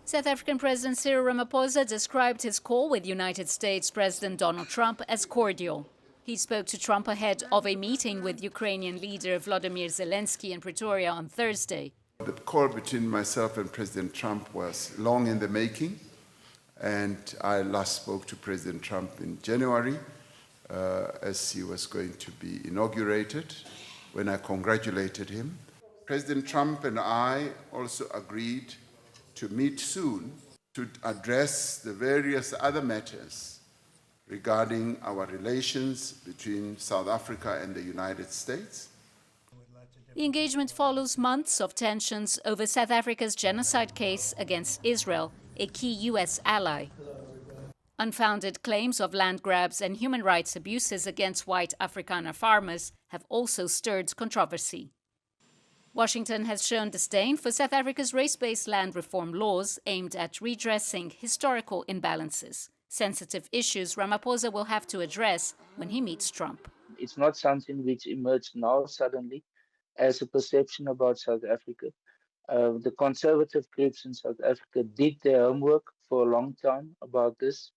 South African President Cyril Ramaphosa described his call with United States President Donald Trump as cordial. He spoke to Trump ahead of a meeting with Ukrainian leader Volodymyr Zelenskyy in Pretoria on Thursday. The call between myself and President Trump was long in the making, and I last spoke to President Trump in January as he was going to be inaugurated, when I congratulated him. President Trump and I also agreed to meet soon to address the various other matters regarding our relations between South Africa and the United States. The engagement follows months of tensions over South Africa's genocide case against Israel, a key U.S. ally. Unfounded claims of land grabs and human rights abuses against white Afrikaner farmers have also stirred controversy. Washington has shown disdain for South Africa's race-based land reform laws aimed at redressing historical imbalances, sensitive issues Ramaphosa will have to address when he meets Trump. It's not something which emerged now suddenly as a perception about South Africa. The conservative groups in South Africa did their homework for a long time about this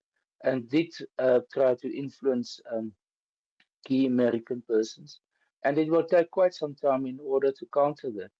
and did try to influence key American persons. And it will take quite some time in order to counter that.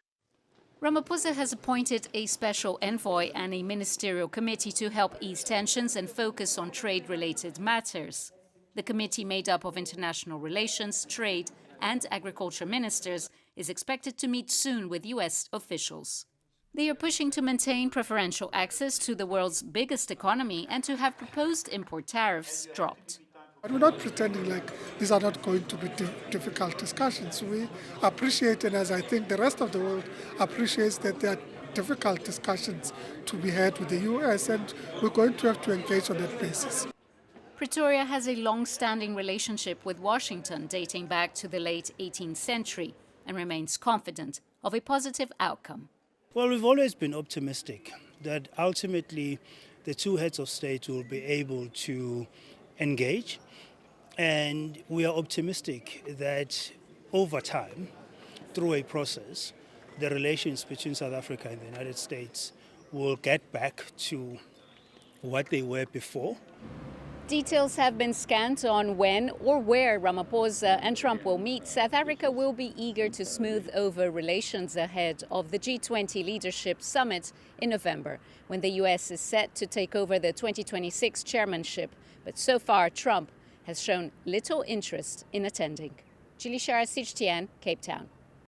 Ramaphosa has appointed a special envoy and a ministerial committee to help ease tensions and focus on trade-related matters. The committee, made up of international relations, trade and agriculture ministers, is expected to meet soon with U.S. officials. They are pushing to maintain preferential access to the world's biggest economy and to have proposed import tariffs dropped. But we're not pretending like these are not going to be difficult discussions. We appreciate, and as I think the rest of the world appreciates, that there are difficult discussions to be had with the U.S., and we're going to have to engage on that basis. Pretoria has a long-standing relationship with Washington dating back to the late 18th century and remains confident of a positive outcome. Well, we've always been optimistic that ultimately the two heads of state will be able to engage. And we are optimistic that over time, through a process, the relations between South Africa and the United States will get back to what they were before. Details have been scant on when or where Ramaphosa and Trump will meet. South Africa will be eager to smooth over relations ahead of the G20 Leadership Summit in November, when the U.S. is set to take over the 2026 chairmanship. But so far, Trump has shown little interest in attending. Julie Shara, CGTN, Cape Town.